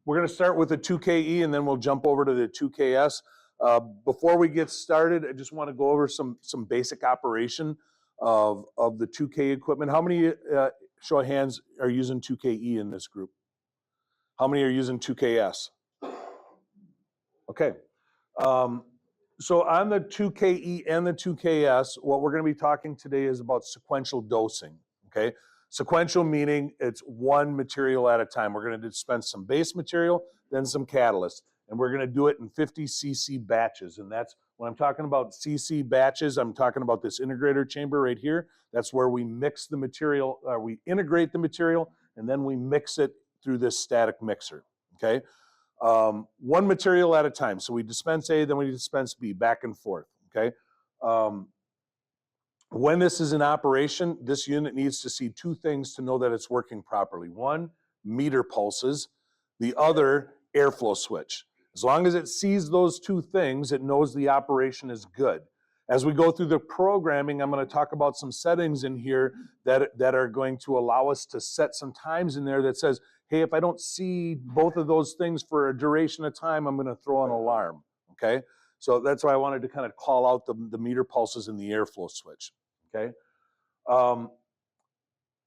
We're going to start with the 2KE and then we'll jump over to the 2KS. Before we get started, I just want to go over some basic operation of the 2K equipment. How many, show of hands, are using 2KE in this group? How many are using 2KS? Okay. So on the 2KE and the 2KS, what we're going to be talking today is about sequential dosing, okay? Sequential meaning it's one material at a time. We're going to dispense some base material, then some catalyst, and we're going to do it in 50 cc batches. And that's, when I'm talking about cc batches, I'm talking about this integrator chamber right here. That's where we mix the material, we integrate the material, and then we mix it through this static mixer, okay? One material at a time. So we dispense A, then we dispense B, back and forth, okay? When this is in operation, this unit needs to see two things to know that it's working properly. One, meter pulses. The other, airflow switch. As long as it sees those two things, it knows the operation is good. As we go through the programming, I'm going to talk about some settings in here that are going to allow us to set some times in there that says, hey, if I don't see both of those things for a duration of time, I'm going to throw an alarm, okay? So that's why I wanted to kind of call out the meter pulses and the airflow switch, okay?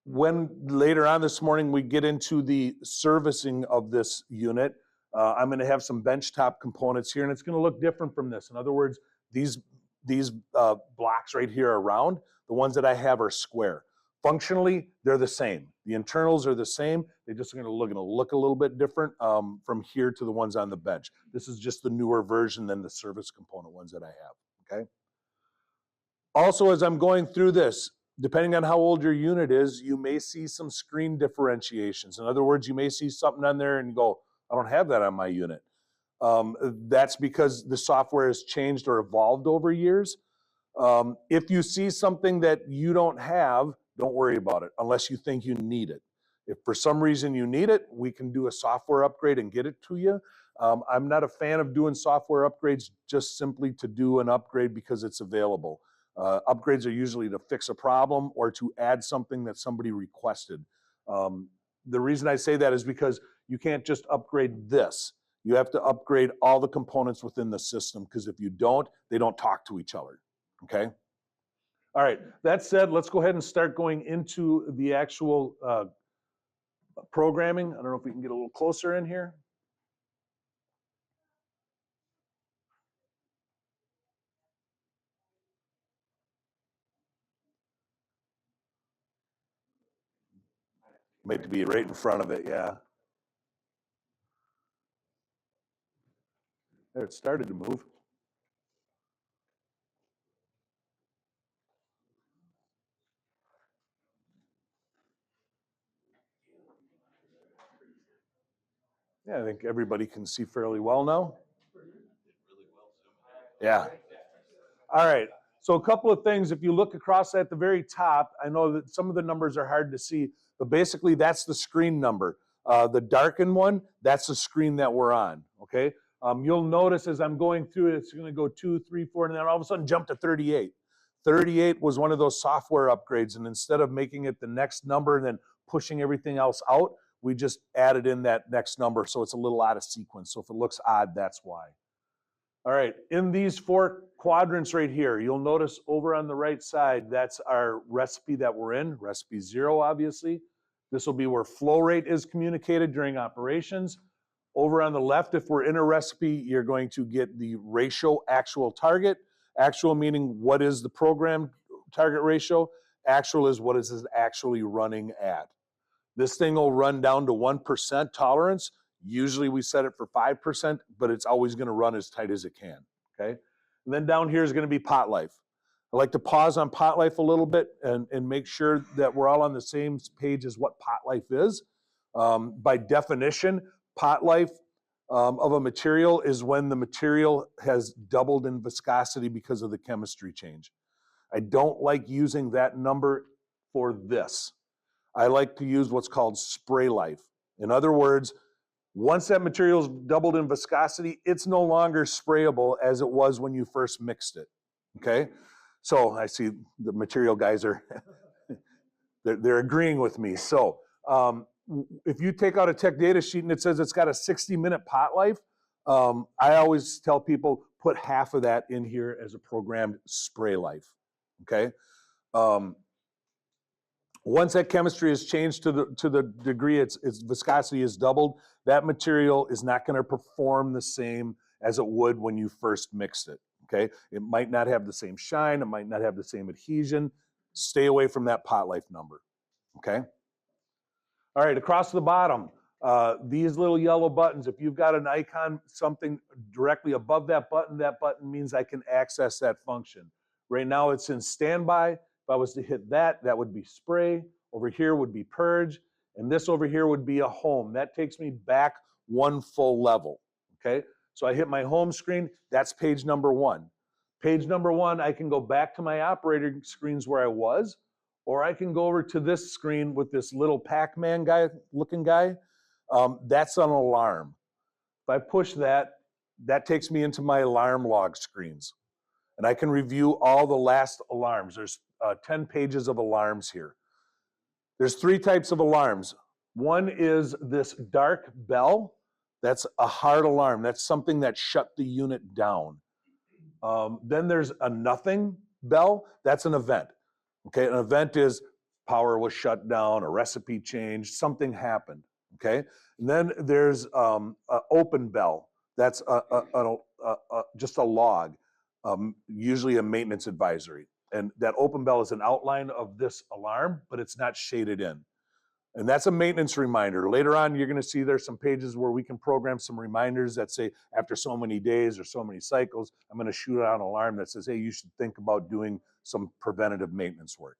When later on this morning we get into the servicing of this unit, I'm going to have some benchtop components here, and it's going to look different from this. In other words, these blocks right here are round. The ones that I have are square. Functionally, they're the same. The internals are the same. They're just going to look a little bit different from here to the ones on the bench. This is just the newer version than the service component ones that I have, okay? Also, as I'm going through this, depending on how old your unit is, you may see some screen differentiations. In other words, you may see something on there and you go, I don't have that on my unit. That's because the software has changed or evolved over years. If you see something that you don't have, don't worry about it unless you think you need it. If for some reason you need it, we can do a software upgrade and get it to you. I'm not a fan of doing software upgrades just simply to do an upgrade because it's available. Upgrades are usually to fix a problem or to add something that somebody requested. The reason I say that is because you can't just upgrade this. You have to upgrade all the components within the system, because if you don't, they don't talk to each other, okay? All right, that said, let's go ahead and start going into the actual programming. I don't know if we can get a little closer in here. Might be right in front of it, yeah. There, it started to move. Yeah, I think everybody can see fairly well now. Yeah. All right. So a couple of things, if you look across at the very top, I know that some of the numbers are hard to see, but basically that's the screen number. The darkened one, that's the screen that we're on, okay? You'll notice as I'm going through it, it's going to go 2, 3, 4, and then all of a sudden jump to 38. 38 was one of those software upgrades, and instead of making it the next number and then pushing everything else out, we just added in that next number, so it's a little out of sequence. So if it looks odd, that's why. All right, in these 4 quadrants right here, you'll notice over on the right side, that's our recipe that we're in, recipe 0, obviously. This will be where flow rate is communicated during operations. Over on the left, if we're in a recipe, you're going to get the ratio actual target. Actual meaning what is the program target ratio. Actual is what is it actually running at. This thing will run down to 1% tolerance. Usually we set it for 5%, but it's always going to run as tight as it can, okay? And then down here is going to be pot life. I like to pause on pot life a little bit and make sure that we're all on the same page as what pot life is. By definition, pot life of a material is when the material has doubled in viscosity because of the chemistry change. I don't like using that number for this. I like to use what's called spray life. In other words, once that material's doubled in viscosity, it's no longer sprayable as it was when you first mixed it, okay? So I see the material guys are, they're agreeing with me. So if you take out a tech data sheet and it says it's got a 60-minute pot life, I always tell people put half of that in here as a programmed spray life, okay? Once that chemistry is changed to the degree its viscosity is doubled, that material is not going to perform the same as it would when you first mixed it, okay? It might not have the same shine, it might not have the same adhesion. Stay away from that pot life number, okay? All right, across the bottom, these little yellow buttons, if you've got an icon, something directly above that button means I can access that function. Right now it's in standby. If I was to hit that, that would be spray. Over here would be purge. And this over here would be a home. That takes me back one full level, okay? So I hit my home screen, that's page number 1. Page number 1, I can go back to my operating screens where I was, or I can go over to this screen with this little Pac-Man guy, looking guy. That's an alarm. If I push that, that takes me into my alarm log screens. And I can review all the last alarms. There's 10 pages of alarms here. There's 3 types of alarms. One is this dark bell. That's a hard alarm. That's something that shut the unit down. Then there's a nothing bell. That's an event. Okay, an event is power was shut down, a recipe changed, something happened. Okay, and then there's an open bell. That's just a log, usually a maintenance advisory. And that open bell is an outline of this alarm, but it's not shaded in. And that's a maintenance reminder. Later on, you're going to see there's some pages where we can program some reminders that say after so many days or so many cycles, I'm going to shoot out an alarm that says, hey, you should think about doing some preventative maintenance work.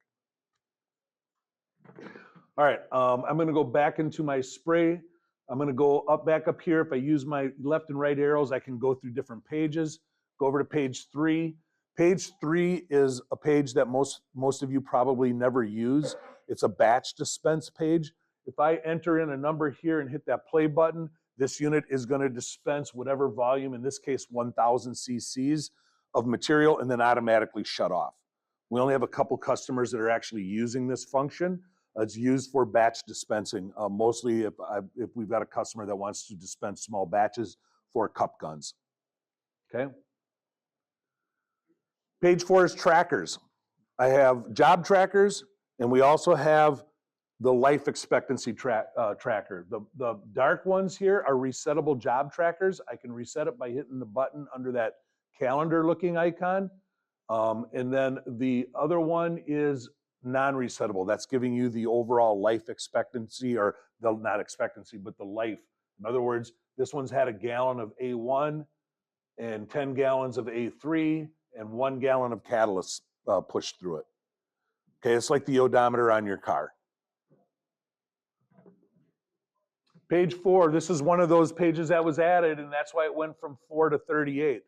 All right, I'm going to go back into my spray. I'm going to go back up here. If I use my left and right arrows, I can go through different pages. Go over to page 3. Page 3 is a page that most of you probably never use. It's a batch dispense page. If I enter in a number here and hit that play button, this unit is going to dispense whatever volume, in this case 1,000 cc's of material, and then automatically shut off. We only have a couple customers that are actually using this function. It's used for batch dispensing, mostly if we've got a customer that wants to dispense small batches for cup guns. Okay. Page 4 is trackers. I have job trackers, and we also have the life expectancy tracker. The dark ones here are resettable job trackers. I can reset it by hitting the button under that calendar-looking icon. And then the other one is non-resettable. That's giving you the overall life expectancy, or not expectancy, but the life. In other words, this one's had a gallon of A1 and 10 gallons of A3 and 1 gallon of catalyst pushed through it. Okay, it's like the odometer on your car. Page 4, this is one of those pages that was added, and that's why it went from 4 to 38.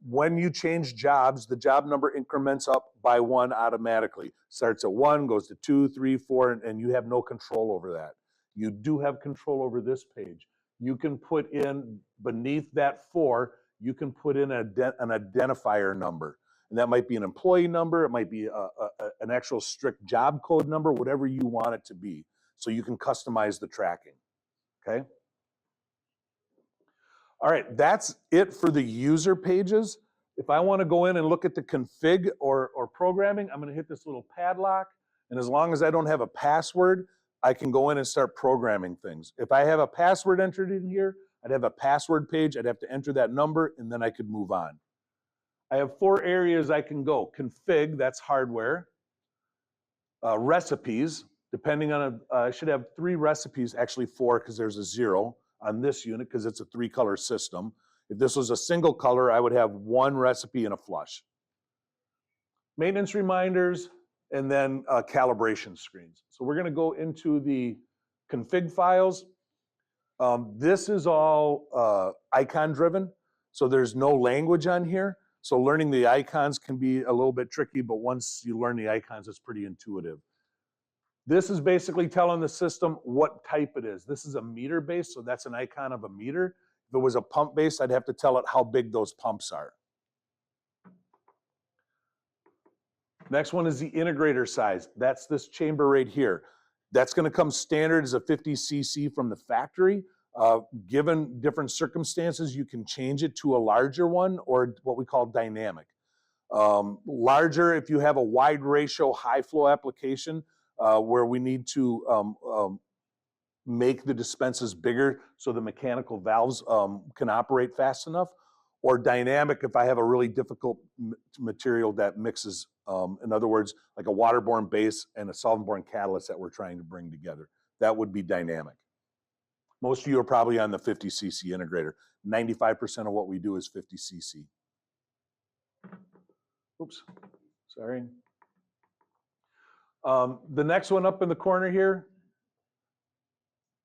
When you change jobs, the job number increments up by 1 automatically. Starts at 1, goes to 2, 3, 4, and you have no control over that. You do have control over this page. You can put in, beneath that 4, you can put in an identifier number. And that might be an employee number, it might be an actual strict job code number, whatever you want it to be. So you can customize the tracking, okay? All right, that's it for the user pages. If I want to go in and look at the config or programming, I'm going to hit this little padlock. And as long as I don't have a password, I can go in and start programming things. If I have a password entered in here, I'd have a password page. I'd have to enter that number, and then I could move on. I have 4 areas I can go. Config, that's hardware. Recipes, depending on I should have 3 recipes, actually 4 because there's a 0 on this unit because it's a 3-color system. If this was a single color, I would have 1 recipe and a flush. Maintenance reminders, and then calibration screens. So we're going to go into the config files. This is all icon driven, so there's no language on here. So learning the icons can be a little bit tricky, but once you learn the icons, it's pretty intuitive. This is basically telling the system what type it is. This is a meter base, so that's an icon of a meter. If it was a pump base, I'd have to tell it how big those pumps are. Next one is the integrator size. That's this chamber right here. That's going to come standard as a 50 cc from the factory. Given different circumstances, you can change it to a larger one or what we call dynamic. Larger if you have a wide ratio high flow application where we need to make the dispenses bigger so the mechanical valves can operate fast enough, or dynamic if I have a really difficult material that mixes, in other words, like a waterborne base and a solvent-borne catalyst that we're trying to bring together. That would be dynamic. Most of you are probably on the 50 cc integrator. 95% of what we do is 50 cc. Oops, sorry. The next one up in the corner here,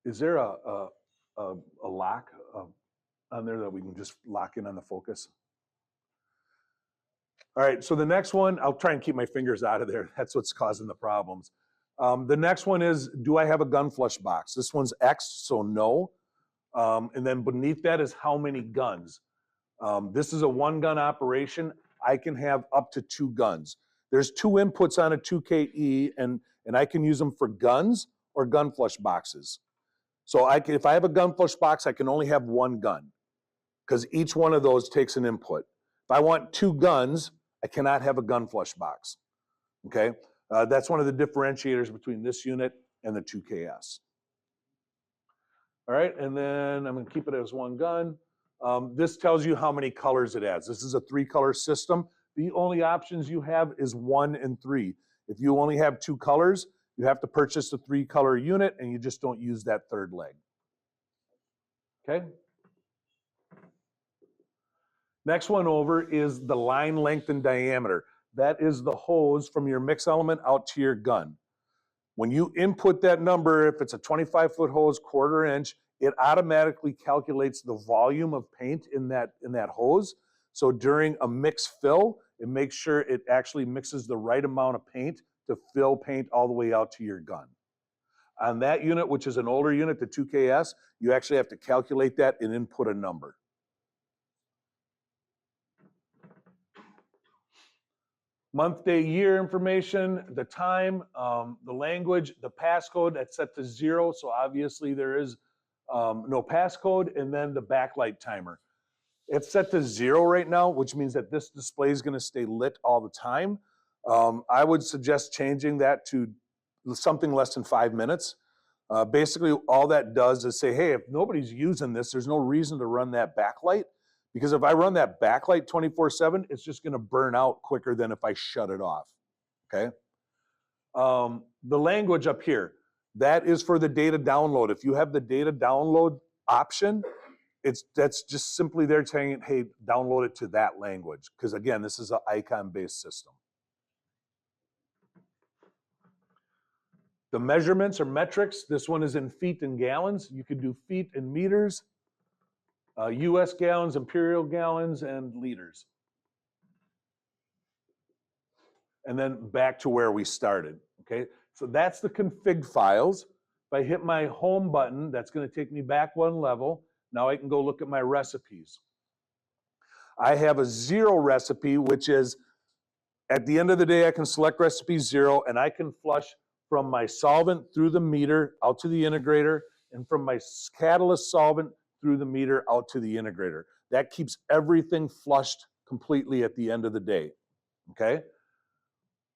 is there a lock on there that we can just lock in on the focus? All right, so the next one, I'll try and keep my fingers out of there. That's what's causing the problems. The next one is, do I have a gun flush box? This one's X, so no. And then beneath that is how many guns. This is a one gun operation. I can have up to 2 guns. There's 2 inputs on a 2KE, and I can use them for guns or gun flush boxes. So if I have a gun flush box, I can only have 1 gun because each one of those takes an input. If I want 2 guns, I cannot have a gun flush box, okay? That's one of the differentiators between this unit and the 2KS. All right, and then I'm gonna keep it as 1 gun. This tells you how many colors it has. This is a 3-color system. The only options you have is 1 and 3. If you only have 2 colors, you have to purchase a 3-color unit and you just don't use that 3rd leg. Okay? Next one over is the line length and diameter. That is the hose from your mix element out to your gun. When you input that number, if it's a 25-foot hose, 1/4 inch, it automatically calculates the volume of paint in that hose. So during a mix fill, it makes sure it actually mixes the right amount of paint to fill paint all the way out to your gun. On that unit, which is an older unit, the 2KS, you actually have to calculate that and input a number. Month, day, year information, the time, the language, the passcode, that's set to 0, so obviously there is no passcode, and then the backlight timer. It's set to 0 right now, which means that this display is going to stay lit all the time. I would suggest changing that to something less than 5 minutes. Basically, all that does is say, hey, if nobody's using this, there's no reason to run that backlight, because if I run that backlight 24/7, it's just going to burn out quicker than if I shut it off, okay? The language up here, that is for the data download. If you have the data download option, that's just simply there saying, hey, download it to that language, because again, this is an icon-based system. The measurements or metrics, this one is in feet and gallons. You can do feet and meters, US gallons, imperial gallons, and liters. And then back to where we started, okay? So that's the config files. If I hit my home button, that's going to take me back 1 level. Now I can go look at my recipes. I have a 0 recipe, which is, at the end of the day, I can select recipe 0, and I can flush from my solvent through the meter out to the integrator, and from my catalyst solvent through the meter out to the integrator. That keeps everything flushed completely at the end of the day, okay?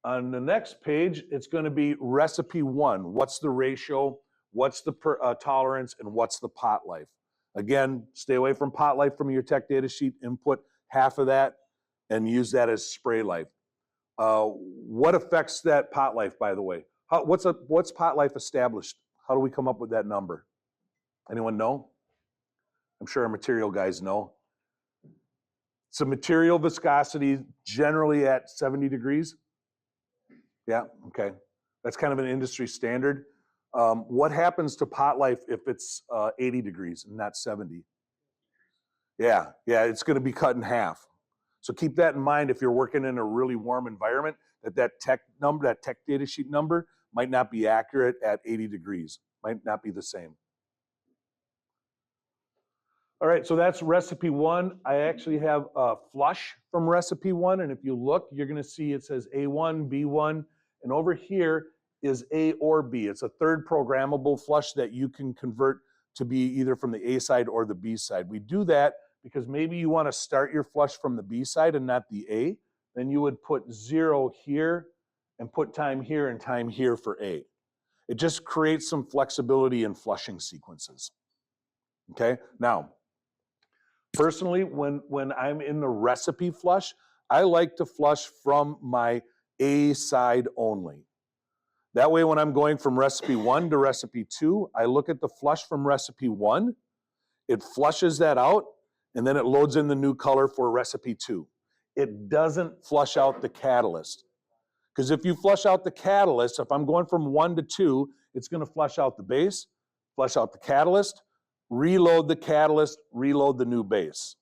On the next page, it's going to be recipe 1. What's the ratio? What's the tolerance? And what's the pot life? Again, stay away from pot life from your tech data sheet. Input half of that and use that as spray life. What affects that pot life, by the way? What's pot life established? How do we come up with that number? Anyone know? I'm sure our material guys know. So material viscosity generally at 70 degrees. Yeah, okay. That's kind of an industry standard. What happens to pot life if it's 80 degrees and not 70? Yeah, it's going to be cut in half. So keep that in mind if you're working in a really warm environment, that tech data sheet number might not be accurate at 80 degrees, might not be the same. All right, so that's recipe 1. I actually have a flush from recipe 1, and if you look, you're going to see it says A1, B1, and over here is A or B. It's a third programmable flush that you can convert to be either from the A side or the B side. We do that because maybe you want to start your flush from the B side and not the A. Then you would put 0 here and put time here and time here for A. It just creates some flexibility in flushing sequences. Okay, now, personally, when I'm in the recipe flush, I like to flush from my A side only. That way, when I'm going from recipe 1 to recipe 2, I look at the flush from recipe 1, it flushes that out, and then it loads in the new color for recipe 2. It doesn't flush out the catalyst. Because if you flush out the catalyst, if I'm going from 1 to 2, it's going to flush out the base, flush out the catalyst, reload the catalyst, reload the new base.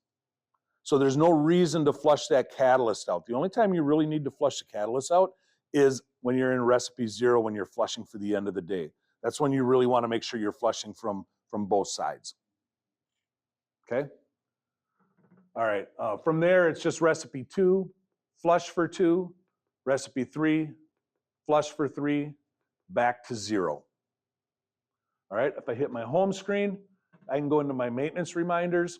So there's no reason to flush that catalyst out. The only time you really need to flush the catalyst out is when you're in recipe 0, when you're flushing for the end of the day. That's when you really want to make sure you're flushing from both sides. Okay? All right, from there, it's just recipe 2, flush for 2, recipe 3, flush for 3, back to 0. All right, if I hit my home screen, I can go into my maintenance reminders.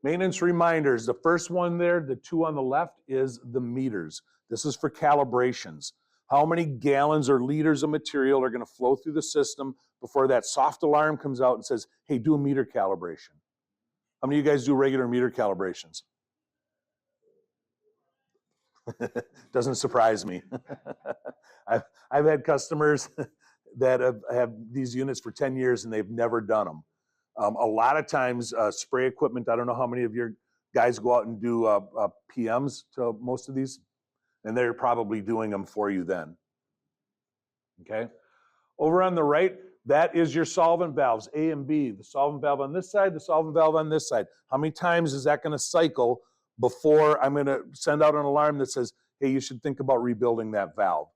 Maintenance reminders, the first one there, the 2 on the left, is the meters. This is for calibrations. How many gallons or liters of material are going to flow through the system before that soft alarm comes out and says, hey, do a meter calibration? How many of you guys do regular meter calibrations? Doesn't surprise me. I've had customers that have these units for 10 years and they've never done them. A lot of times, spray equipment, I don't know how many of your guys go out and do PMs to most of these, and they're probably doing them for you then. Okay? Over on the right, that is your solvent valves, A and B. The solvent valve on this side, the solvent valve on this side. How many times is that going to cycle before I'm going to send out an alarm that says, hey, you should think about rebuilding that valve?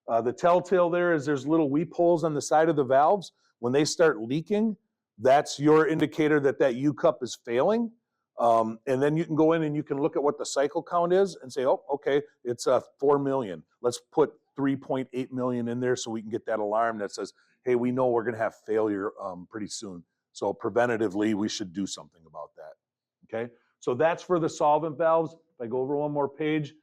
The telltale there is there's little weep holes on the side of the valves. When they start leaking, that's your indicator that that U-cup is failing. And then you can go in and you can look at what the cycle count is and say, oh, okay, it's 4 million. Let's put 3.8 million in there so we can get that alarm that says, hey, we know we're going to have failure pretty soon. So preventatively, we should do something about that. Okay, so that's for the solvent valves. If I go over one more page,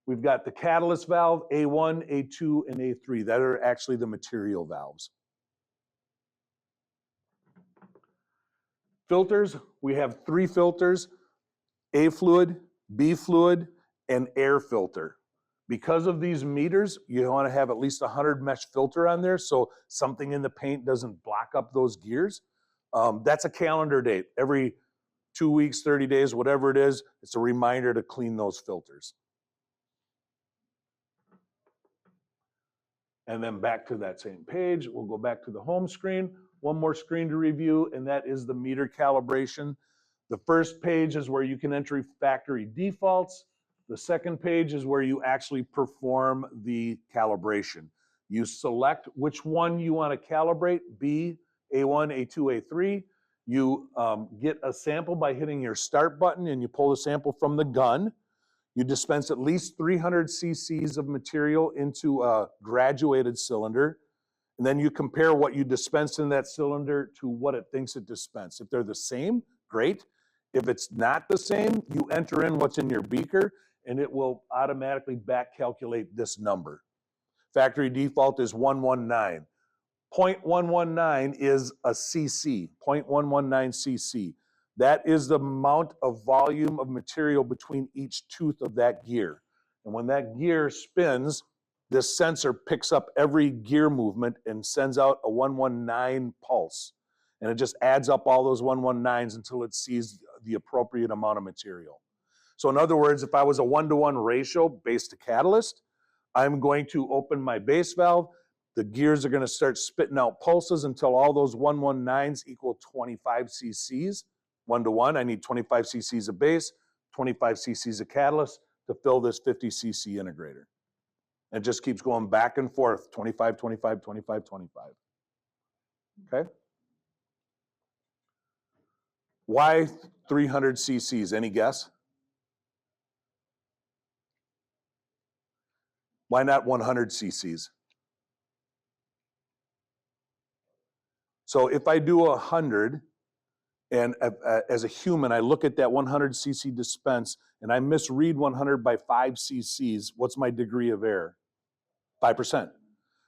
we've got the catalyst valve, A1, A2, and A3. That are actually the material valves. Filters, we have 3 filters, A fluid, B fluid, and air filter. Because of these meters, you want to have at least 100 mesh filter on there so something in the paint doesn't block up those gears. That's a calendar date. Every 2 weeks, 30 days, whatever it is, it's a reminder to clean those filters. And then back to that same page, we'll go back to the home screen. One more screen to review, and that is the meter calibration. The first page is where you can enter factory defaults. The second page is where you actually perform the calibration. You select which one you want to calibrate, B, A1, A2, A3. You get a sample by hitting your start button, and you pull the sample from the gun. You dispense at least 300 cc's of material into a graduated cylinder, and then you compare what you dispensed in that cylinder to what it thinks it dispensed. If they're the same, great. If it's not the same, you enter in what's in your beaker, and it will automatically back calculate this number. Factory default is 119. 0.119 is a cc, 0.119 cc. That is the amount of volume of material between each tooth of that gear. And when that gear spins, this sensor picks up every gear movement and sends out a 119 pulse. And it just adds up all those 119s until it sees the appropriate amount of material. So in other words, if I was a 1-to-1 ratio base to catalyst, I'm going to open my base valve. The gears are going to start spitting out pulses until all those 119s equal 25 cc's. 1-to-1, I need 25 cc's of base, 25 cc's of catalyst to fill this 50 cc integrator. And it just keeps going back and forth, 25, 25, 25, 25. Okay? Why 300 cc's? Any guess? Why not 100 cc's? So if I do 100, and as a human, I look at that 100 cc dispense, and I misread 100 by 5 cc's, what's my degree of error? 5%.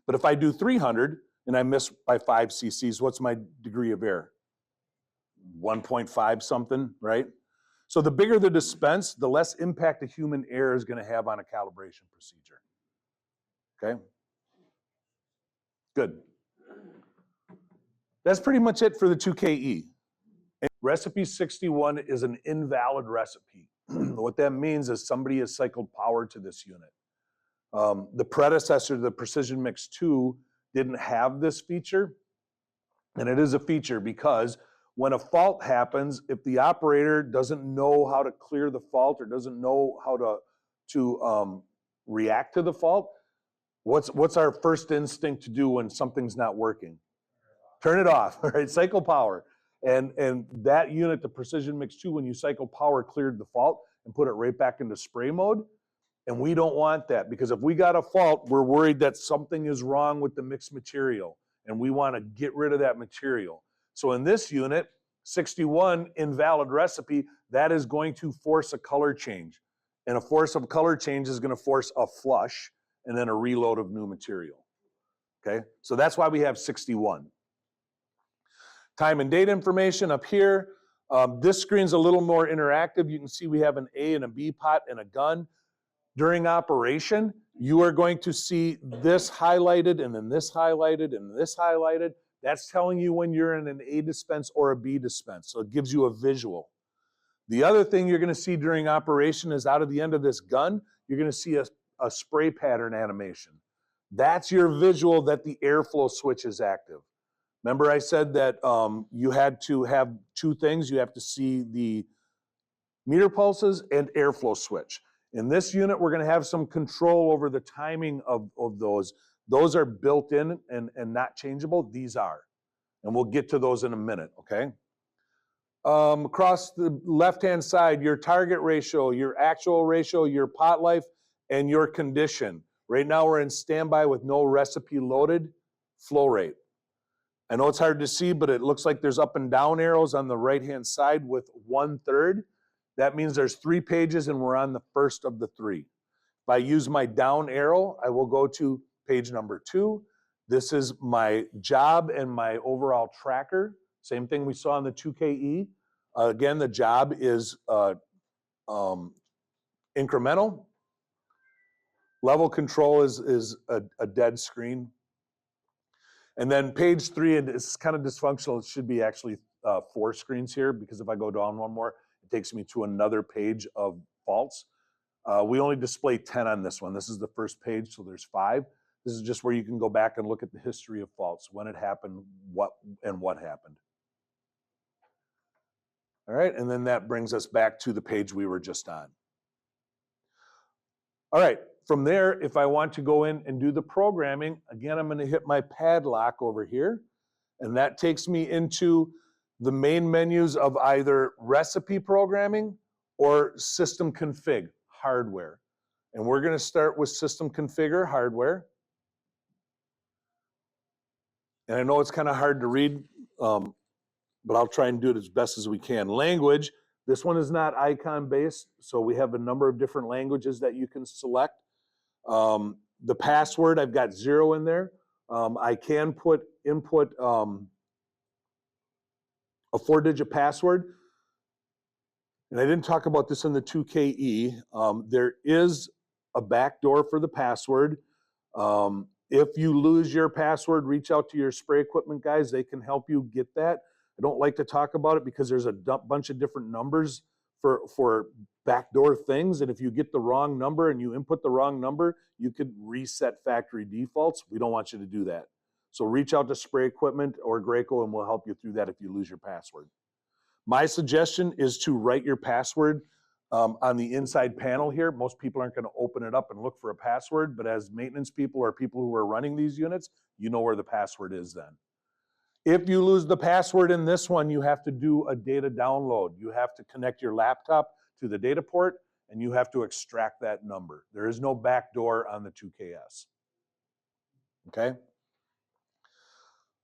But if I do 300, and I miss by 5 cc's, what's my degree of error? 1.5 something, right? So the bigger the dispense, the less impact a human error is going to have on a calibration procedure. Okay? Good. That's pretty much it for the 2KE. Recipe 61 is an invalid recipe. What that means is somebody has cycled power to this unit. The predecessor, the Precision Mix 2, didn't have this feature, and it is a feature because when a fault happens, if the operator doesn't know how to clear the fault or doesn't know how to react to the fault, what's our first instinct to do when something's not working? Turn it off, right? Cycle power. And that unit, the Precision Mix 2, when you cycle power, cleared the fault and put it right back into spray mode. And we don't want that, because if we got a fault, we're worried that something is wrong with the mixed material, and we want to get rid of that material. So in this unit, 61, invalid recipe, that is going to force a color change. And a force of color change is going to force a flush and then a reload of new material. Okay, so that's why we have 61. Time and date information up here. This screen's a little more interactive. You can see we have an A and a B pot and a gun. During operation, you are going to see this highlighted and then this highlighted and this highlighted. That's telling you when you're in an A dispense or a B dispense, so it gives you a visual. The other thing you're going to see during operation is out of the end of this gun, you're going to see a spray pattern animation. That's your visual that the airflow switch is active. Remember I said that you had to have two things. You have to see the meter pulses and airflow switch. In this unit, we're going to have some control over the timing of those. Those are built in and not changeable. These are. And we'll get to those in a minute, okay? Across the left-hand side, your target ratio, your actual ratio, your pot life, and your condition. Right now, we're in standby with no recipe loaded. Flow rate. I know it's hard to see, but it looks like there's up and down arrows on the right-hand side with 1/3. That means there's 3 pages and we're on the first of the 3. If I use my down arrow, I will go to page number 2. This is my job and my overall tracker. Same thing we saw on the 2KE. Again, the job is incremental. Level control is a dead screen. And then page 3, and it's kind of dysfunctional. It should be actually 4 screens here, because if I go down one more, it takes me to another page of faults. We only display 10 on this one. This is the first page, so there's 5. This is just where you can go back and look at the history of faults, when it happened, what happened. All right, and then that brings us back to the page we were just on. All right, from there, if I want to go in and do the programming, again, I'm going to hit my padlock over here, and that takes me into the main menus of either recipe programming or system config, hardware. And we're going to start with system configure, hardware. And I know it's kind of hard to read, but I'll try and do it as best as we can. Language, this one is not icon based, so we have a number of different languages that you can select. The password, I've got 0 in there. I can input a 4-digit password. And I didn't talk about this in the 2KE. There is a backdoor for the password. If you lose your password, reach out to your spray equipment guys. They can help you get that. I don't like to talk about it because there's a bunch of different numbers for backdoor things. And if you get the wrong number and you input the wrong number, you could reset factory defaults. We don't want you to do that. So reach out to spray equipment or Graco and we'll help you through that if you lose your password. My suggestion is to write your password on the inside panel here. Most people aren't going to open it up and look for a password, but as maintenance people or people who are running these units, you know where the password is then. If you lose the password in this one, you have to do a data download. You have to connect your laptop to the data port and you have to extract that number. There is no backdoor on the 2KS. Okay?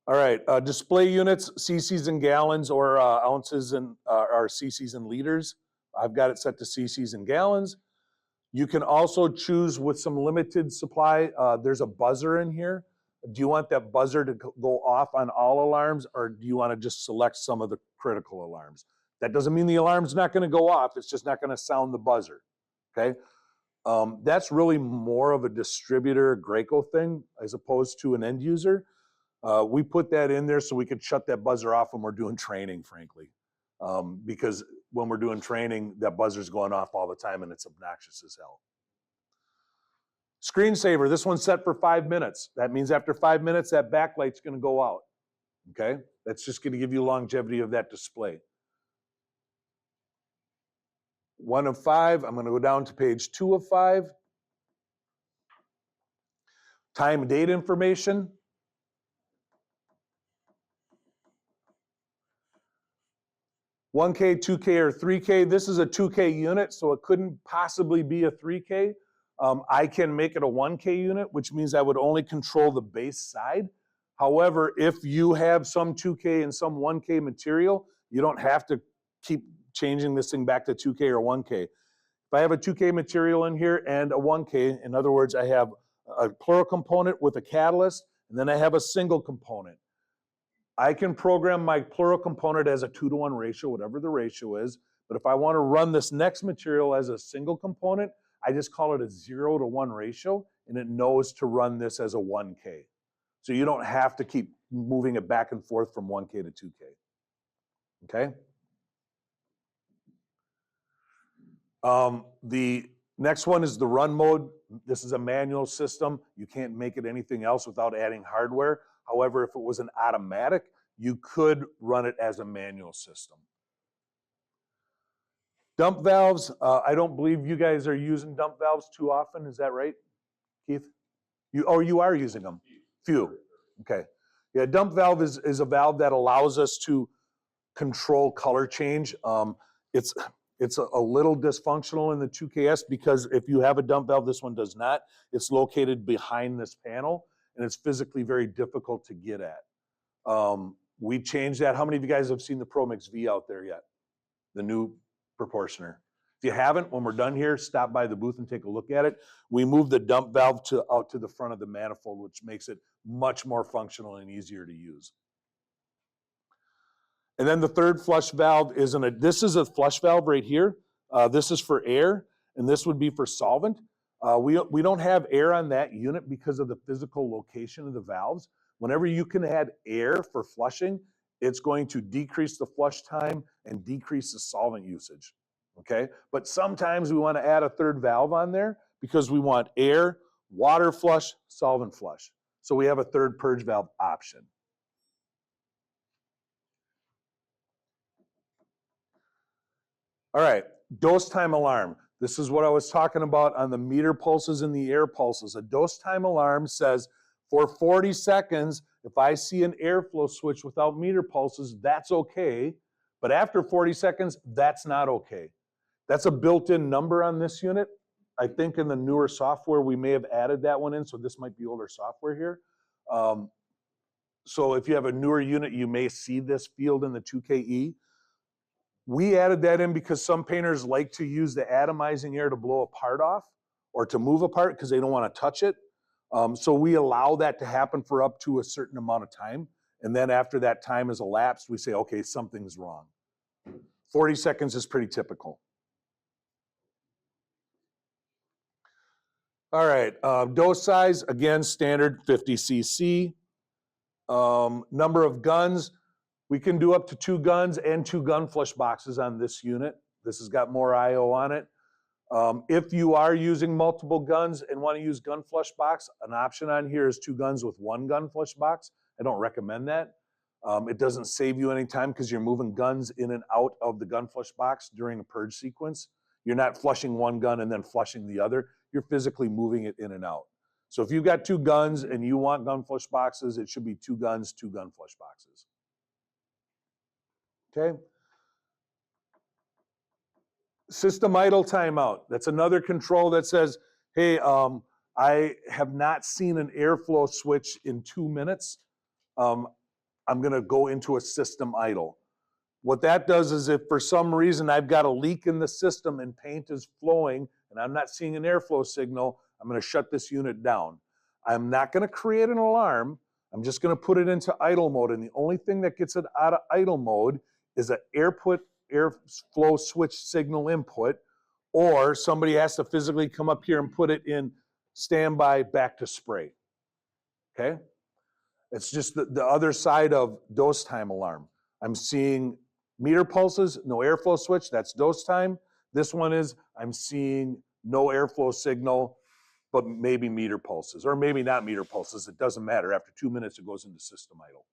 All right, display units, cc's and gallons, or ounces and or cc's and liters. I've got it set to cc's and gallons. You can also choose with some limited supply. There's a buzzer in here. Do you want that buzzer to go off on all alarms, or do you want to just select some of the critical alarms? That doesn't mean the alarm's not going to go off. It's just not going to sound the buzzer, okay? That's really more of a distributor Graco thing as opposed to an end user. We put that in there so we could shut that buzzer off when we're doing training, frankly. Because when we're doing training, that buzzer's going off all the time and it's obnoxious as hell. Screensaver, this one's set for 5 minutes. That means after 5 minutes, that backlight's gonna go out, okay? That's just gonna give you longevity of that display. 1 of 5, I'm gonna go down to page 2 of 5. Time and date information. $1K, $2K, or $3K. This is a $2K unit, so it couldn't possibly be a $3K. I can make it a $1K unit, which means I would only control the base side. However, if you have some $2K and some $1K material, you don't have to keep changing this thing back to $2K or $1K. If I have a $2K material in here and a $1K, in other words, I have a plural component with a catalyst, and then I have a single component. I can program my plural component as a 2-to-1 ratio, whatever the ratio is. But if I want to run this next material as a single component, I just call it a 0-to-1 ratio, and it knows to run this as a 1K. So you don't have to keep moving it back and forth from 1K to 2K. Okay? The next one is the run mode. This is a manual system. You can't make it anything else without adding hardware. However, if it was an automatic, you could run it as a manual system. Dump valves, I don't believe you guys are using dump valves too often. Is that right, Keith? You are using them? Few. Okay. Yeah, dump valve is a valve that allows us to control color change. It's a little dysfunctional in the 2KS because if you have a dump valve, this one does not. It's located behind this panel, and it's physically very difficult to get at. We changed that. How many of you guys have seen the ProMix V out there yet? The new proportioner. If you haven't, when we're done here, stop by the booth and take a look at it. We moved the dump valve out to the front of the manifold, which makes it much more functional and easier to use. And then the third flush valve this is a flush valve right here. This is for air, and this would be for solvent. We don't have air on that unit because of the physical location of the valves. Whenever you can add air for flushing, it's going to decrease the flush time and decrease the solvent usage, okay? But sometimes we want to add a third valve on there because we want air, water flush, solvent flush. So we have a third purge valve option. All right, dose time alarm. This is what I was talking about on the meter pulses and the air pulses. A dose time alarm says for 40 seconds, if I see an airflow switch without meter pulses, that's okay. But after 40 seconds, that's not okay. That's a built-in number on this unit. I think in the newer software, we may have added that one in, so this might be older software here. So if you have a newer unit, you may see this field in the 2KE. We added that in because some painters like to use the atomizing air to blow a part off or to move a part because they don't want to touch it. So we allow that to happen for up to a certain amount of time. And then after that time has elapsed, we say, okay, something's wrong. 40 seconds is pretty typical. All right, dose size, again, standard 50 cc. Number of guns, we can do up to 2 guns and 2 gun flush boxes on this unit. This has got more IO on it. If you are using multiple guns and want to use gun flush box, an option on here is 2 guns with 1 gun flush box. I don't recommend that. It doesn't save you any time because you're moving guns in and out of the gun flush box during a purge sequence. You're not flushing one gun and then flushing the other. You're physically moving it in and out. So if you've got 2 guns and you want gun flush boxes, it should be 2 guns, 2 gun flush boxes. Okay. System idle timeout. That's another control that says, hey, I have not seen an airflow switch in 2 minutes. I'm gonna go into a system idle. What that does is if for some reason I've got a leak in the system and paint is flowing and I'm not seeing an airflow signal, I'm gonna shut this unit down. I'm not gonna create an alarm. I'm just gonna put it into idle mode, and the only thing that gets it out of idle mode is an airflow switch signal input, or somebody has to physically come up here and put it in standby back to spray, okay? It's just the other side of dose time alarm. I'm seeing meter pulses, no airflow switch, that's dose time. This one is, I'm seeing no airflow signal, but maybe meter pulses, or maybe not meter pulses, it doesn't matter. After 2 minutes, it goes into system idle.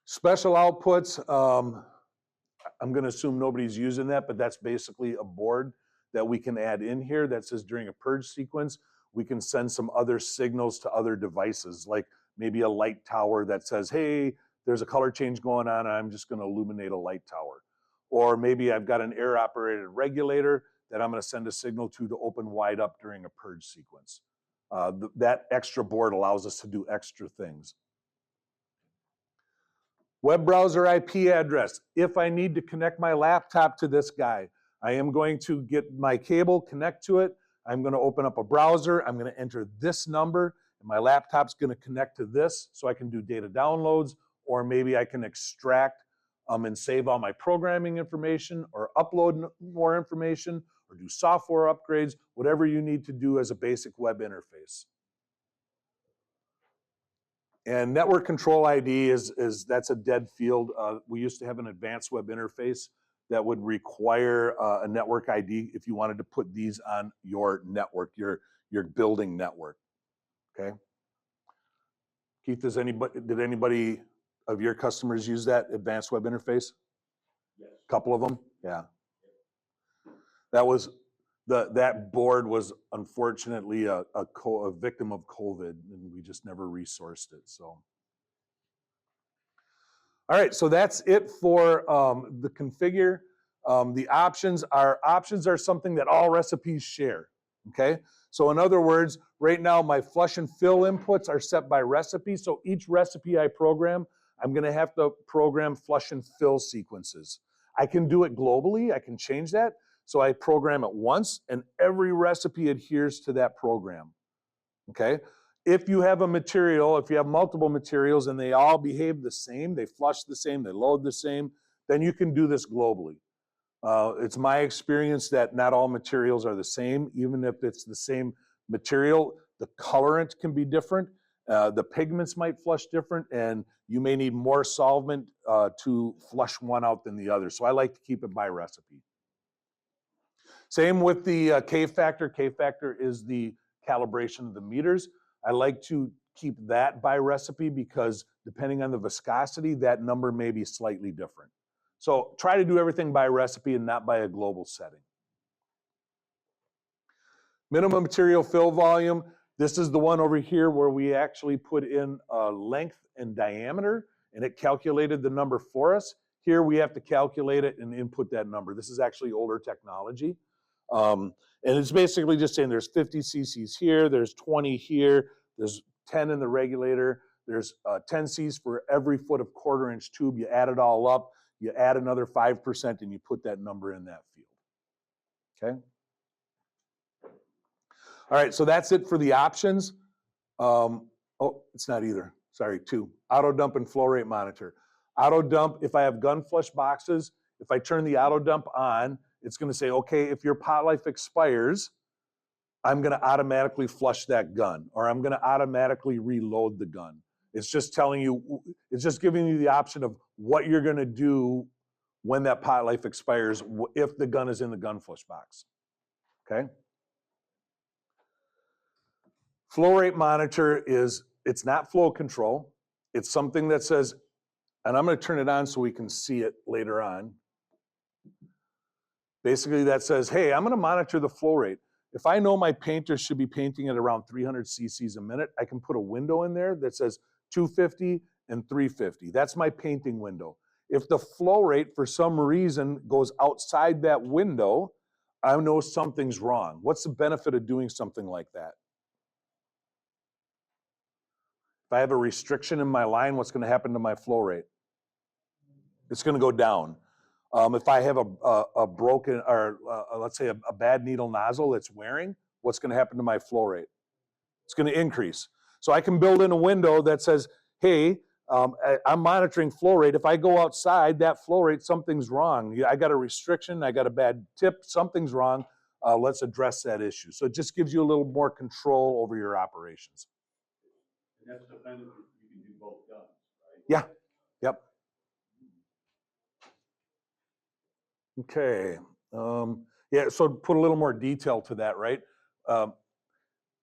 Special outputs, I'm gonna assume nobody's using that, but that's basically a board that we can add in here that says during a purge sequence, we can send some other signals to other devices, like maybe a light tower that says, hey, there's a color change going on, and I'm just gonna illuminate a light tower. Or maybe I've got an air operated regulator that I'm gonna send a signal to open wide up during a purge sequence. That extra board allows us to do extra things. Web browser IP address. If I need to connect my laptop to this guy, I am going to get my cable, connect to it. I'm gonna open up a browser. I'm gonna enter this number, and my laptop's gonna connect to this so I can do data downloads, or maybe I can extract and save all my programming information, or upload more information, or do software upgrades, whatever you need to do as a basic web interface. And network control ID that's a dead field. We used to have an advanced web interface that would require a network ID if you wanted to put these on your network, your building network. Okay. Keith, did anybody of your customers use that advanced web interface? Yes. A couple of them, yeah. That board was unfortunately a victim of COVID, and we just never resourced it. So, all right, so that's it for the configure. The options are something that all recipes share. Okay, so in other words, right now my flush and fill inputs are set by recipe. So each recipe I program, I'm going to have to program flush and fill sequences. I can do it globally. I can change that. So I program it once, and every recipe adheres to that program, okay? If you have a material, if you have multiple materials and they all behave the same, they flush the same, they load the same, then you can do this globally. It's my experience that not all materials are the same. Even if it's the same material, the colorant can be different. The pigments might flush different, and you may need more solvent to flush one out than the other. So I like to keep it by recipe. Same with the K-factor. K-factor is the calibration of the meters. I like to keep that by recipe because depending on the viscosity, that number may be slightly different. So try to do everything by recipe and not by a global setting. Minimum material fill volume. This is the one over here where we actually put in length and diameter, and it calculated the number for us. Here we have to calculate it and input that number. This is actually older technology. And it's basically just saying there's 50 cc's here, there's 20 here, there's 10 in the regulator, there's 10 cc's for every foot of 1/4 inch tube. You add it all up, you add another 5%, and you put that number in that field, okay? All right, so that's it for the options. Oh, it's not either, sorry, 2. Auto dump and flow rate monitor. Auto dump, if I have gun flush boxes, if I turn the auto dump on, it's gonna say, okay, if your pot life expires, I'm gonna automatically flush that gun, or I'm gonna automatically reload the gun. It's just telling you, it's just giving you the option of what you're gonna do when that pot life expires if the gun is in the gun flush box, okay? Flow rate monitor it's not flow control. It's something that says, and I'm gonna turn it on so we can see it later on. Basically that says, hey, I'm gonna monitor the flow rate. If I know my painter should be painting at around 300 cc's a minute, I can put a window in there that says 250 and 350. That's my painting window. If the flow rate for some reason goes outside that window, I know something's wrong. What's the benefit of doing something like that? If I have a restriction in my line, what's going to happen to my flow rate? It's going to go down. If I have a broken, or let's say a bad needle nozzle that's wearing, what's going to happen to my flow rate? It's going to increase. So I can build in a window that says, hey, I'm monitoring flow rate. If I go outside, that flow rate, something's wrong. I got a restriction, I got a bad tip, something's wrong. Let's address that issue. So it just gives you a little more control over your operations. And that's dependent, you can do both guns, right? Yeah, yep. Okay, yeah, so put a little more detail to that, right?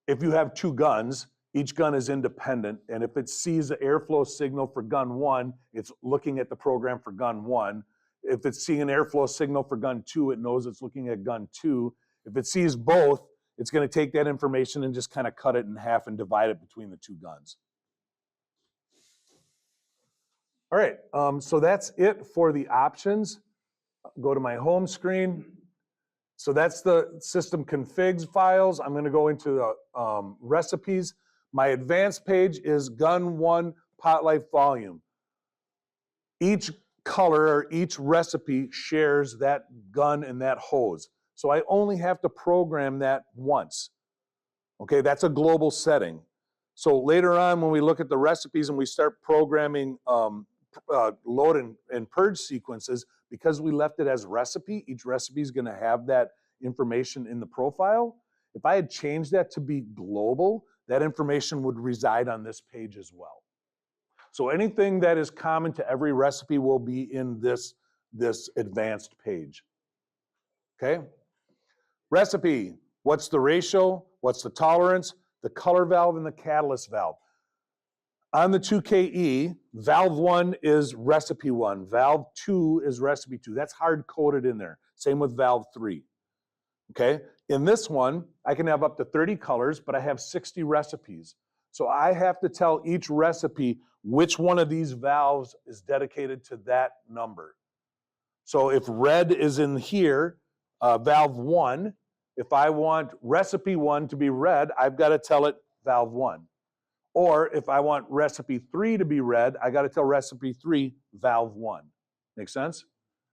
If you have two guns, each gun is independent, and if it sees an airflow signal for gun one, it's looking at the program for gun one. If it's seeing an airflow signal for gun two, it knows it's looking at gun two. If it sees both, it's going to take that information and just kind of cut it in half and divide it between the two guns. All right, so that's it for the options. Go to my home screen. So that's the system configs files. I'm going to go into the recipes. My advanced page is gun one pot life volume. Each color or each recipe shares that gun and that hose. So I only have to program that once. Okay, that's a global setting. So later on when we look at the recipes and we start programming load and purge sequences, because we left it as recipe, each recipe is going to have that information in the profile. If I had changed that to be global, that information would reside on this page as well. So anything that is common to every recipe will be in this advanced page. Okay? Recipe, what's the ratio? What's the tolerance? The color valve and the catalyst valve. On the 2KE, valve 1 is recipe 1, valve 2 is recipe 2. That's hard-coded in there. Same with valve 3. Okay? In this one, I can have up to 30 colors, but I have 60 recipes. So I have to tell each recipe which one of these valves is dedicated to that number. So if red is in here, valve 1, if I want recipe 1 to be red, I've got to tell it valve 1. Or if I want recipe 3 to be red, I got to tell recipe 3 valve 1. Make sense?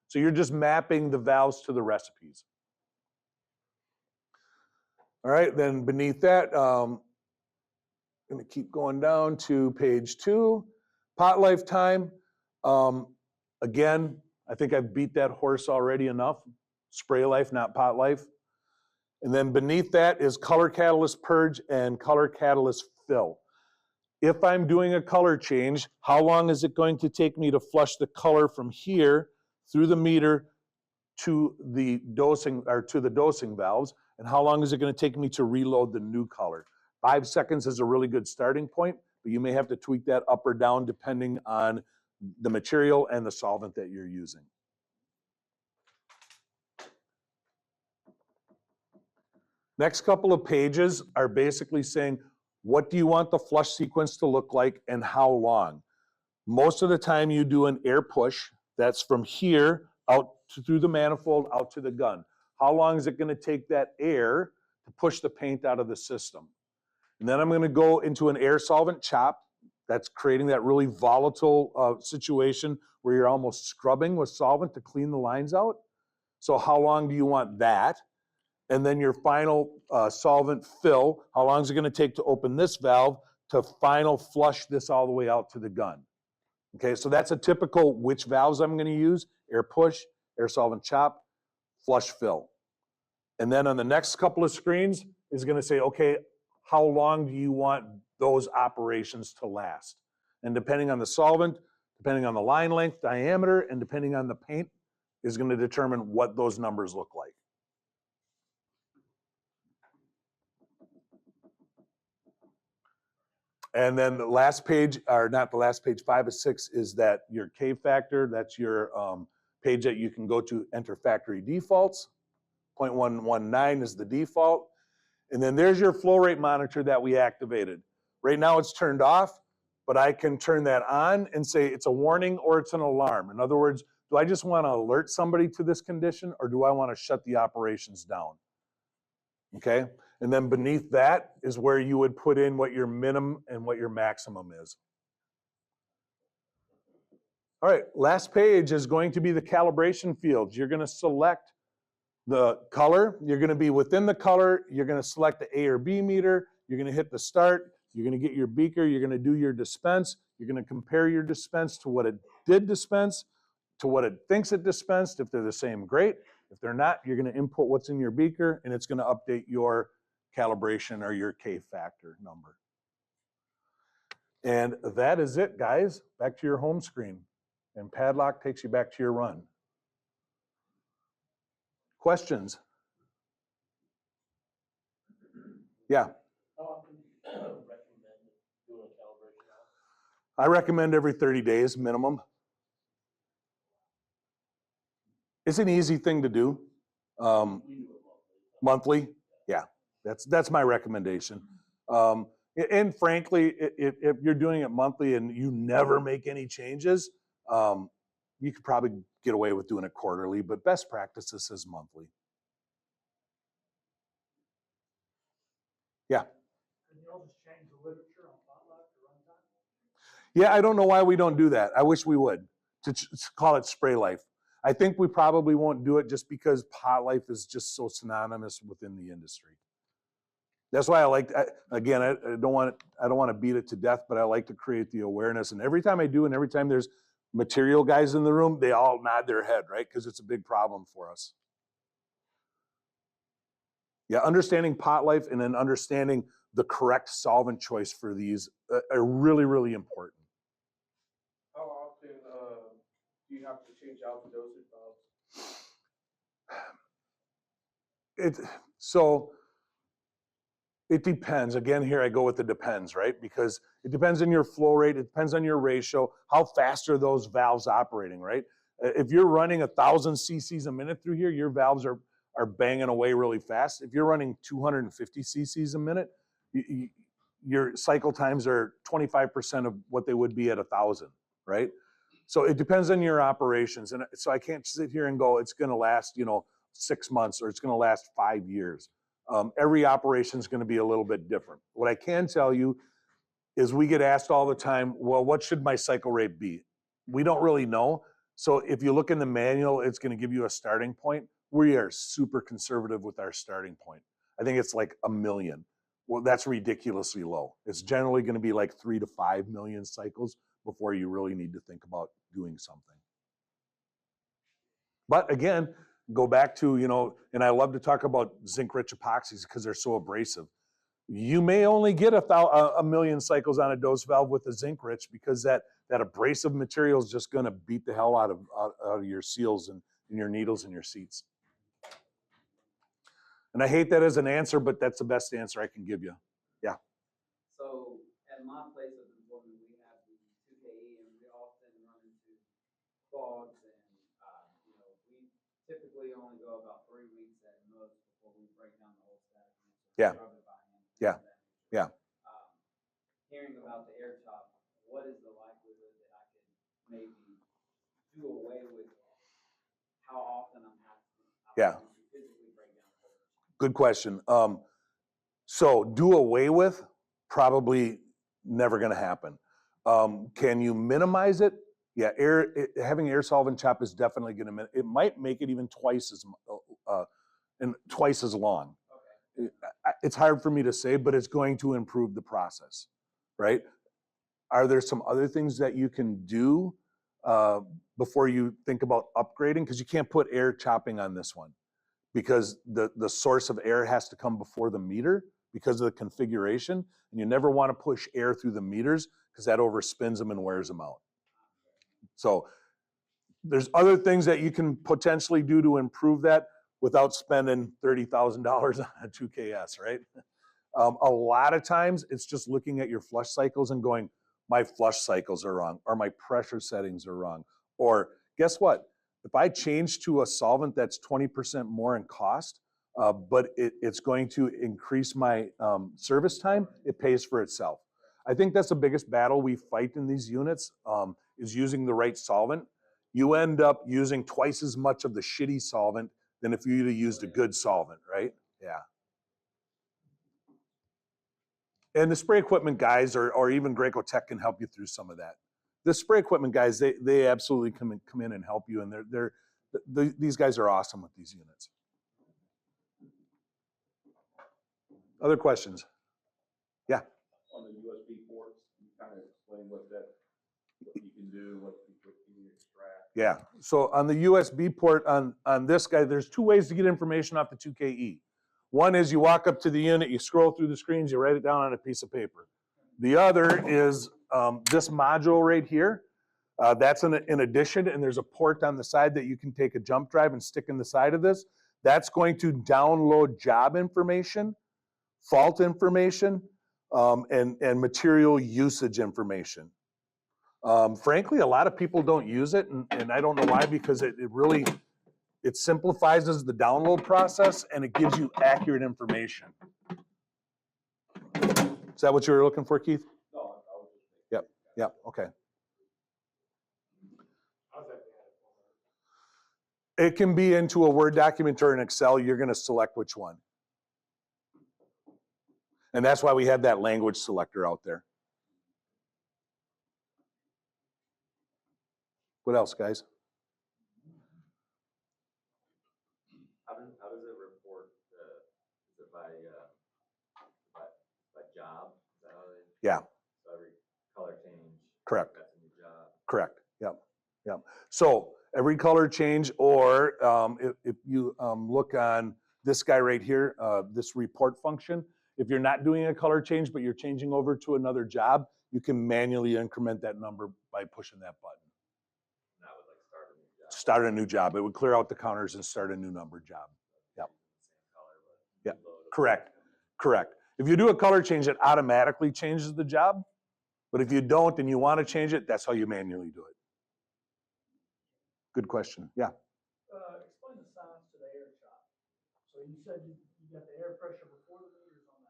So you're just mapping the valves to the recipes. All right, then beneath that, I'm going to keep going down to page 2. Pot lifetime. Again, I think I've beat that horse already enough. Spray life, not pot life. And then beneath that is color catalyst purge and color catalyst fill. If I'm doing a color change, how long is it going to take me to flush the color from here through the meter to the dosing valves, and how long is it going to take me to reload the new color? 5 seconds is a really good starting point, but you may have to tweak that up or down depending on the material and the solvent that you're using. Next couple of pages are basically saying, what do you want the flush sequence to look like and how long? Most of the time you do an air push. That's from here out through the manifold out to the gun. How long is it going to take that air to push the paint out of the system? And then I'm going to go into an air solvent chop. That's creating that really volatile situation where you're almost scrubbing with solvent to clean the lines out. So how long do you want that? And then your final solvent fill, how long is it going to take to open this valve to final flush this all the way out to the gun? Okay, so that's a typical which valves I'm going to use: air push, air solvent chop, flush fill. And then on the next couple of screens is going to say, okay, how long do you want those operations to last? And depending on the solvent, depending on the line length, diameter, and depending on the paint is going to determine what those numbers look like. And then the last page, or not the last page, 5 of 6 is that your K factor. That's your page that you can go to enter factory defaults. 0.119 is the default. And then there's your flow rate monitor that we activated. Right now it's turned off, but I can turn that on and say it's a warning or it's an alarm. In other words, do I just want to alert somebody to this condition or do I want to shut the operations down? Okay. And then beneath that is where you would put in what your minimum and what your maximum is. All right, last page is going to be the calibration fields. You're going to select the color. You're going to be within the color. You're going to select the A or B meter. You're going to hit the start. You're going to get your beaker. You're going to do your dispense. You're going to compare your dispense to what it did dispense, to what it thinks it dispensed. If they're the same, great. If they're not, you're going to input what's in your beaker, and it's going to update your calibration or your K factor number. And that is it, guys. Back to your home screen. And Padlock takes you back to your run. Questions? Yeah. How often do you recommend doing a calibration out? I recommend every 30 days minimum. It's an easy thing to do. We do it Monthly, yeah, that's my recommendation. And frankly, if you're doing it monthly and you never make any changes, you could probably get away with doing it quarterly, but best practices is monthly. Yeah. Can you all just change the literature on potluck to runtime? Yeah, I don't know why we don't do that. I wish we would, to call it spray life. I think we probably won't do it just because pot life is just so synonymous within the industry. That's why again, I don't want to beat it to death, but I like to create the awareness. And every time I do, and every time there's material guys in the room, they all nod their head, right? Because it's a big problem for us. Yeah, understanding pot life and then understanding the correct solvent choice for these are really, really important. How often do you have to change out the dosage valves? So it depends. Again, here I go with the depends, right? Because it depends on your flow rate. It depends on your ratio. How fast are those valves operating, right? If you're running 1,000 cc's a minute through here, your valves are banging away really fast. If you're running 250 cc's a minute, your cycle times are 25% of what they would be at 1,000, right? So it depends on your operations. And so I can't sit here and go, it's going to last, 6 months or it's going to last 5 years. Every operation is going to be a little bit different. What I can tell you is we get asked all the time, well, what should my cycle rate be? We don't really know. So if you look in the manual, it's going to give you a starting point. We are super conservative with our starting point. I think it's like 1 million. Well, that's ridiculously low. It's generally going to be like 3 to 5 million cycles before you really need to think about doing something. But again, go back to, and I love to talk about zinc-rich epoxies because they're so abrasive. You may only get a million cycles on a dose valve with a zinc-rich because that abrasive material is just going to beat the hell out of your seals and your needles and your seats. And I hate that as an answer, but that's the best answer I can give you. Yeah. So at my place of employment, we have the 2KE, and we often run into clogs, and we typically only go about 3 weeks at most before we break down the whole stack. Yeah. Yeah. Yeah. Hearing about the air top, what is the likelihood that I could maybe do away with how often I'm having to physically break down the whole machine? Good question. So do away with, probably never going to happen. Can you minimize it? Yeah, having air solvent chop is definitely going to. It might make it even twice as long. Okay. It's hard for me to say, but it's going to improve the process, right? Are there some other things that you can do before you think about upgrading? Because you can't put air chopping on this one, because the source of air has to come before the meter because of the configuration, and you never want to push air through the meters because that overspins them and wears them out. So there's other things that you can potentially do to improve that without spending $30,000 on a 2KS, right? A lot of times it's just looking at your flush cycles and going, my flush cycles are wrong, or my pressure settings are wrong. Or guess what? If I change to a solvent that's 20% more in cost, but it's going to increase my service time, it pays for itself. I think that's the biggest battle we fight in these units, is using the right solvent. You end up using twice as much of the shitty solvent than if you'd have used a good solvent, right? Yeah. And the spray equipment guys or even Graco Tech can help you through some of that. The spray equipment guys, they absolutely come in and help you, and these guys are awesome with these units. Other questions? Yeah. On the USB ports, you kind of explain what you can do, what you extract. Yeah. So on the USB port on this guy, there's two ways to get information off the 2KE. One is you walk up to the unit, you scroll through the screens, you write it down on a piece of paper. The other is this module right here. That's in addition, and there's a port on the side that you can take a jump drive and stick in the side of this. That's going to download job information, fault information, and material usage information. Frankly, a lot of people don't use it, and I don't know why, because it simplifies the download process and it gives you accurate information. Is that what you were looking for, Keith? No, I was just. Yep, okay. It can be into a Word document or an Excel. You're going to select which one. And that's why we have that language selector out there. What else, guys? How does it report is it by job? Is that how they? Yeah. So every color change. Correct. That's a new job. Correct. Yep. So every color change, or if you look on this guy right here, this report function, if you're not doing a color change but you're changing over to another job, you can manually increment that number by pushing that button. That would like start a new job. Start a new job. It would clear out the counters and start a new number job. Yep. Same color, but Yep. load of- Correct. If you do a color change, it automatically changes the job. But if you don't and you want to change it, that's how you manually do it. Good question. Yeah. Explain the science to the air chop. So you said you got the air pressure before the meters on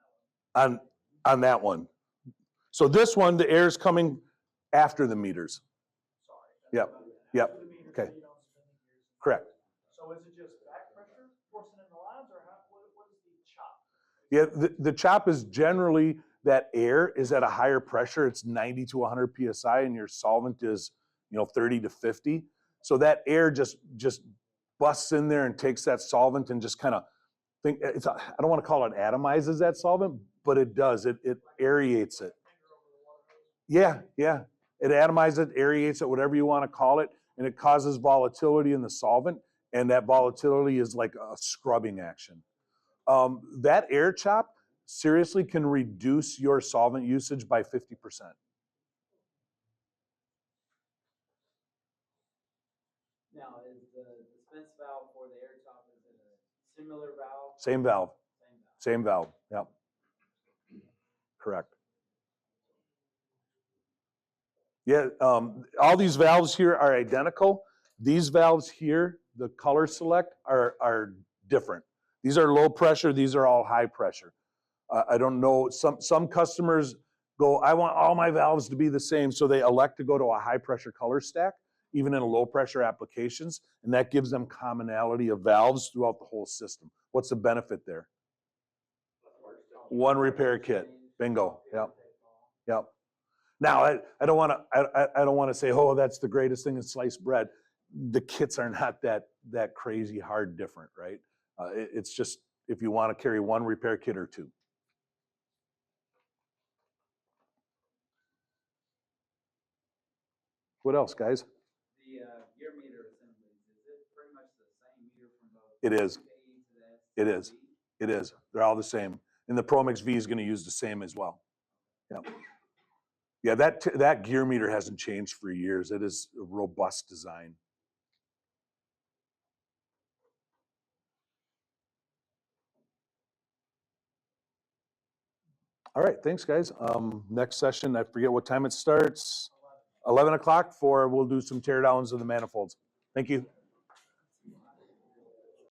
that one. On that one. So this one, the air is coming after the meters. Sorry. Yep. Yep. After the meters, Okay. so you don't spin the gears. Correct. So is it just back pressure forcing in the lines, or what is the chop? Yeah, the chop is generally that air is at a higher pressure. It's 90 to 100 psi, and your solvent is 30 to 50. So that air just busts in there and takes that solvent and just kind of I don't want to call it atomizes that solvent, but it does. It aerates it. Yeah. It atomizes it, aerates it, whatever you want to call it, and it causes volatility in the solvent, and that volatility is like a scrubbing action. That air chop seriously can reduce your solvent usage by 50%. Now, is the dispense valve for the air chop, is it a similar valve? Same valve. Same valve. Same valve. Yep. Correct. Yeah, all these valves here are identical. These valves here, the color select, are different. These are low pressure, these are all high pressure. I don't know, some customers go, I want all my valves to be the same, so they elect to go to a high pressure color stack, even in low pressure applications, and that gives them commonality of valves throughout the whole system. What's the benefit there? One repair kit, bingo, yep. Now, I don't want to say, oh, that's the greatest thing in sliced bread. The kits are not that crazy hard different, right? It's just if you want to carry one repair kit or two. What else, guys? The gear meter assemblies, is it pretty much the same meter from both? It is. KE to the It is. It is. They're all the same. And the Promix V is going to use the same as well. Yeah, that gear meter hasn't changed for years. It is a robust design. All right, thanks, guys. Next session, I forget what time it starts. 11 o'clock we'll do some tear downs of the manifolds. Thank you.